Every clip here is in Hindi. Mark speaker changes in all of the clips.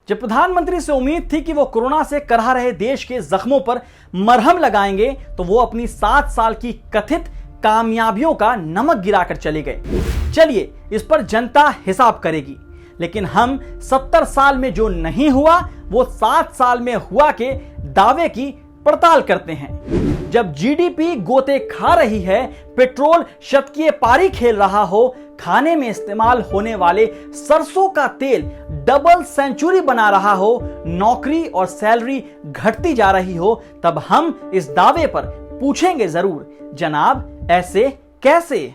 Speaker 1: जब प्रधानमंत्री से उम्मीद थी कि वो कोरोना से करहा रहे देश के जख्मों पर मरहम लगाएंगे, तो वो अपनी 7 साल की कथित कामयाबियों का नमक गिराकर चले गए। चलिए, इस पर जनता हिसाब करेगी, लेकिन हम 70 साल में जो नहीं हुआ वो 7 साल में हुआ के दावे की पड़ताल करते हैं। जब जीडीपी गोते खा रही है, पेट्रोल शतकीय पारी खेल रहा हो, खाने में इस्तेमाल होने वाले सरसों का तेल डबल सेंचुरी बना रहा हो, नौकरी और सैलरी घटती जा रही हो, तब हम इस दावे पर पूछेंगे जरूर, जनाब ऐसे कैसे?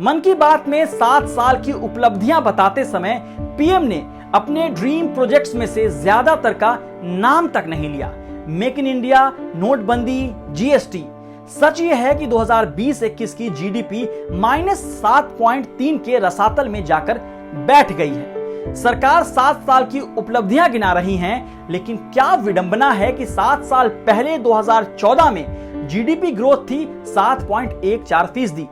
Speaker 1: मन की बात में 7 साल की उपलब्धियां बताते समय पीएम ने अपने ड्रीम प्रोजेक्ट्स में से ज्यादातर का नाम तक नहीं लिया। मेक इन इंडिया, नोटबंदी, जीएसटी। सच यह है कि 2020-21 की जीडीपी -7.3 के रसातल में जाकर बैठ गई है। सरकार 7 साल की उपलब्धियां गिना रही हैं, लेकिन क्या विडंबना है कि 7 साल पहले 2014 में जीडीपी ग्रोथ थी 7.14%।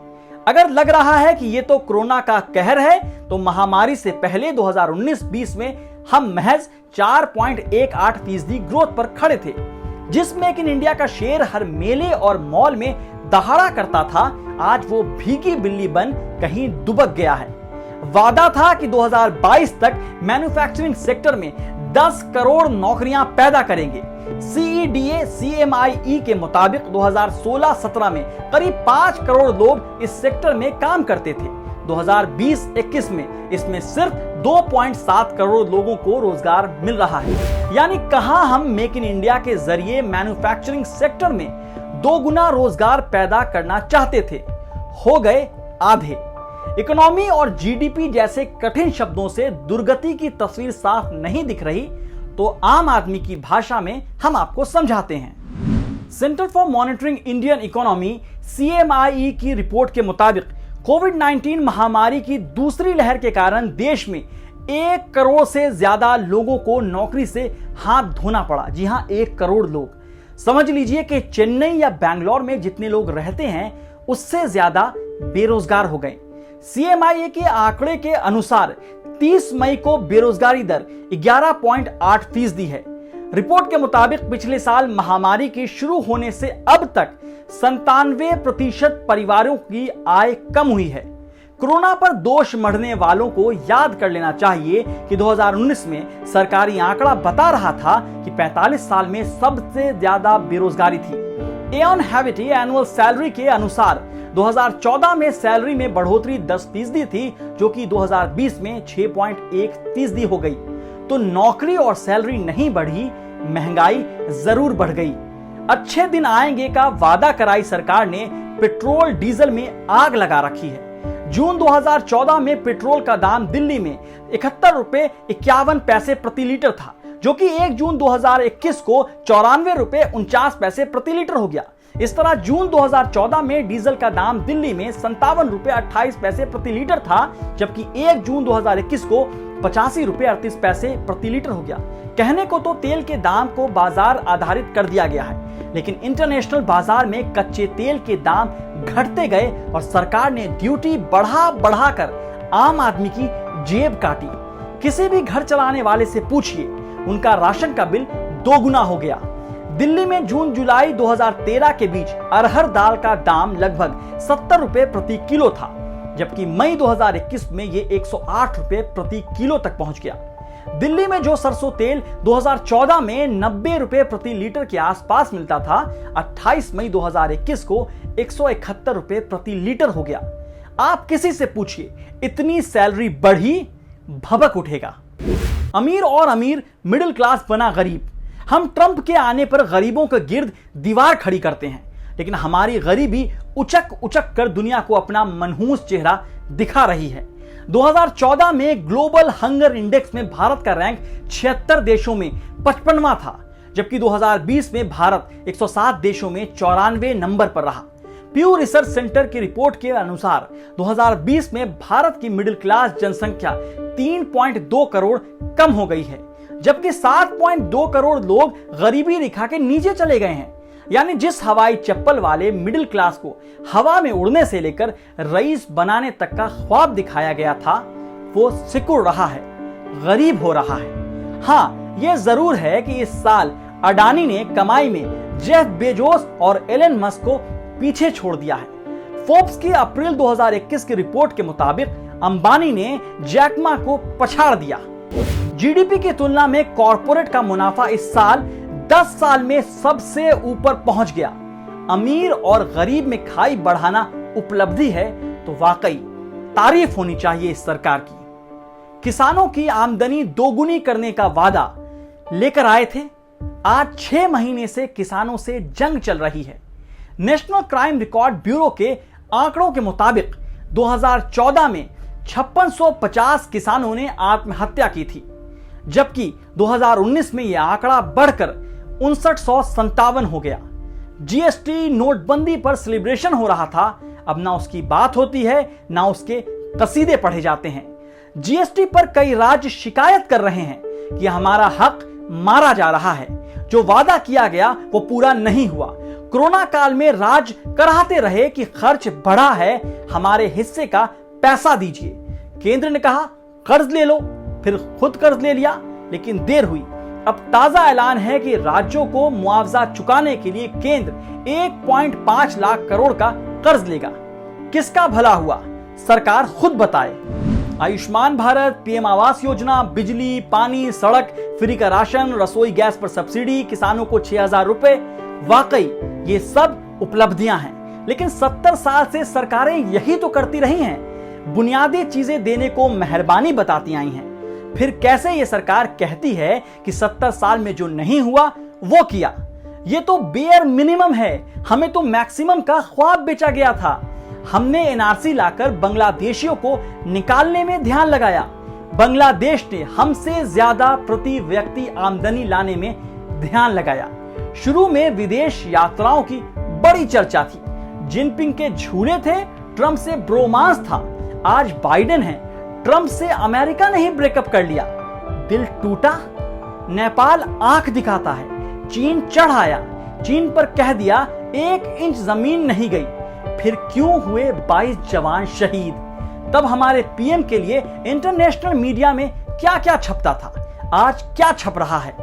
Speaker 1: अगर लग रहा है कि ये तो कोरोना का कहर है, तो महामारी से पहले 2019-20 में हम महज 4.18% ग्रोथ पर खड़े थे। जिस मेक इन इंडिया का शेर हर मेले और मॉल में दहाड़ा करता था, आज वो भीगी बिल्ली बन कहीं दुबक गया है। वादा था कि 2022 तक मैन्युफैक्चरिंग सेक्टर में 10 करोड़ नौकरियां पैदा करेंगे। सीईडीए सीएमआईई के मुताबिक 2016-17 में करीब 5 करोड़ लोग इस सेक्टर में काम करते थे। 2020-21 में इसमें सिर्फ 2.7 करोड़ लोगों को रोजगार मिल रहा है। यानी कहां हम मेक इन इंडिया के जरिए मैन्युफैक्चरिंग सेक्टर में 2 गुना रोजगार पैदा करना चाहते थे, हो गए आधे। इकोनॉमी और जीडीपी जैसे कठिन शब्दों से दुर्गति की तस्वीर साफ नहीं दिख रही, तो आम आदमी की भाषा में हम आपको समझाते हैं। Centre for monitoring Indian economy CMIE की रिपोर्ट के मुताबिक कोविड-19 महामारी की दूसरी लहर के कारण देश में 1 करोड़ से ज्यादा लोगों को नौकरी से हाथ धोना पड़ा। जी हां, 1 करोड़ लोग। समझ लीजिए कि चेन्नई या बैंगलोर में जितने लोग रहते हैं, उससे ज्यादा बेरोजगार हो गए। सीएमआईए के आंकड़े के अनुसार 30 मई को बेरोजगारी दर 11.8% है। रिपोर्ट के मुताबिक पिछले साल महामारी के शुरू होने से अब तक 97% परिवारों की आय कम हुई है। कोरोना पर दोष मढ़ने वालों को याद कर लेना चाहिए कि 2019 में सरकारी आंकड़ा बता रहा था कि 45 साल में सबसे ज्यादा बेरोजगारी थी। एऑन हैविटी एनुअल सैलरी के अनुसार 2014 में सैलरी में बढ़ोतरी 10% थी, जो कि 2020 में 6.1% हो गई। तो नौकरी और सैलरी नहीं बढ़ी, महंगाई जरूर बढ़ गई। अच्छे दिन आएंगे का वादा कराई सरकार ने पेट्रोल डीजल में आग लगा रखी है। जून 2014 में पेट्रोल का दाम दिल्ली में 71 रुपए 51 पैसे प्रति लीटर था, जो कि 1 जून 2021 को 94 रुपए 49 पैसे प्रति लीटर हो गया। इस तरह जून 2014 में डीजल का दाम दिल्ली में 57 रुपए 28 पैसे प्रति लीटर था, जबकि 1 जून 2021 को 85 रुपए 38 पैसे प्रति लीटर हो गया। कहने को तो तेल के दाम को बाजार आधारित कर दिया गया है, लेकिन इंटरनेशनल बाजार में कच्चे तेल के दाम घटते गए और सरकार ने ड्यूटी बढ़ाकर आम आदमी की जेब काटी। किसी भी घर चलाने वाले से पूछिए, उनका राशन का बिल 2 गुना हो गया। दिल्ली में जून जुलाई 2013 के बीच अरहर दाल का दाम लगभग 70 रुपए प्रति किलो था, जबकि मई 2021 में ये 108 रुपए प्रति किलो तक पहुंच गया। दिल्ली में जो सरसों तेल 2014 में 90 रुपए प्रति लीटर के आसपास मिलता था, 28 मई 2021 को 171 रुपए प्रति लीटर हो गया। आप किसी से पूछिए, इतनी सैलरी बढ़ी, भभक उठेगा। अमीर और अमीर, मिडिल क्लास बना गरीब। हम ट्रंप के आने पर गरीबों के गिर्द दीवार खड़ी करते हैं, लेकिन हमारी गरीबी उचक उचक कर दुनिया को अपना मनहूस चेहरा दिखा रही है। 2014 में ग्लोबल हंगर इंडेक्स में भारत का रैंक 76 देशों में 55वां था, जबकि 2020 में भारत 107 देशों में 94 नंबर पर रहा। प्यू रिसर्च सेंटर की रिपोर्ट के अनुसार 2020 में भारत की मिडिल क्लास जनसंख्या 3.2 करोड़ कम हो गई है, जबकि 7.2 करोड़ लोग गरीबी रेखा के नीचे चले गए हैं। यानी जिस हवाई चप्पल वाले मिडिल क्लास को हवा में उड़ने से लेकर रईस बनाने तक का ख्वाब दिखाया गया था, वो सिकुड़ रहा है, गरीब हो रहा है। हाँ, यह जरूर है कि इस साल अडानी ने कमाई में जेफ बेजोस और एलन मस्क को पीछे छोड़ दिया है। फोर्ब्स की अप्रैल 2021 की रिपोर्ट के मुताबिक अंबानी ने जैक मा को पछाड़ दिया। जीडीपी की तुलना में कॉर्पोरेट का मुनाफा इस साल 10 साल में सबसे ऊपर पहुंच गया। अमीर और गरीब में खाई बढ़ाना उपलब्धि है तो वाकई तारीफ होनी चाहिए इस सरकार की। किसानों की आमदनी दोगुनी करने का वादा लेकर आए थे। आज 6 महीने से किसानों से जंग चल रही है। नेशनल क्राइम रिकॉर्ड ब्यूरो के आंकड़ों के मुताबिक 2014 में 5650 किसानों ने आत्महत्या की थी, जबकि 2019 में यह आंकड़ा बढ़कर 5957 हो गया। जीएसटी नोटबंदी पर सेलिब्रेशन हो रहा था, अब ना उसकी बात होती है ना उसके कसीदे पढ़े जाते हैं। जीएसटी पर कई राज्य शिकायत कर रहे हैं कि हमारा हक मारा जा रहा है, जो वादा किया गया वो पूरा नहीं हुआ। कोरोना काल में राज्य कराहते रहे कि खर्च बढ़ा है, हमारे हिस्से का पैसा दीजिए। केंद्र ने कहा कर्ज ले लो, फिर खुद कर्ज ले लिया, लेकिन देर हुई। अब ताजा ऐलान है कि राज्यों को मुआवजा चुकाने के लिए केंद्र 1.5 लाख करोड़ का कर्ज लेगा। किसका भला हुआ, सरकार खुद बताए। आयुष्मान भारत, पीएम आवास योजना, बिजली, पानी, सड़क, फ्री का राशन, रसोई गैस पर सब्सिडी, किसानों को 6000 रुपए, वाकई ये सब उपलब्धियां हैं। लेकिन 70 साल से सरकारें यही तो करती रही हैं, बुनियादी चीजें देने को मेहरबानी बताती आई हैं। फिर कैसे ये सरकार कहती है कि 70 साल में जो नहीं हुआ वो किया। ये तो बेयर मिनिमम है, हमें तो मैक्सिमम का ख्वाब बेचा गया था। हमने एनआरसी लाकर बांग्लादेशियों को निकालने में ध्यान लगाया। बांग्लादेश ने हमसे ज्यादा प्रति व्यक्ति आमदनी लाने में ध्यान लगाया। शुरू में विदेश यात्राओं की बड़ी चर्चा थी। जिनपिंग के झूले थे, ट्रंप से ब्रोमांस था। आज बाइडेन है, ट्रंप से अमेरिका ने ही ब्रेकअप कर लिया। दिल टूटा। नेपाल आंख दिखाता है, चीन चढ़ आया, चीन पर कह दिया 1 इंच जमीन नहीं गई। फिर क्यों हुए 22 जवान शहीद? तब हमारे पीएम के लिए इंटरनेशनल मीडिया में क्या क्या छपता था, आज क्या छप रहा है?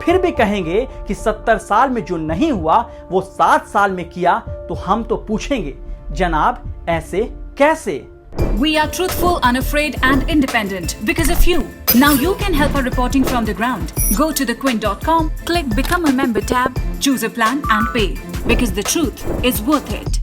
Speaker 1: फिर भी कहेंगे कि 70 साल में जो नहीं हुआ वो 7 साल में किया, तो हम तो पूछेंगे जनाब ऐसे कैसे?
Speaker 2: We are truthful, unafraid and independent because of you. Now you can help our reporting from the ground. Go to thequint.com, click Become a Member tab, choose a plan and pay. Because the truth is worth it.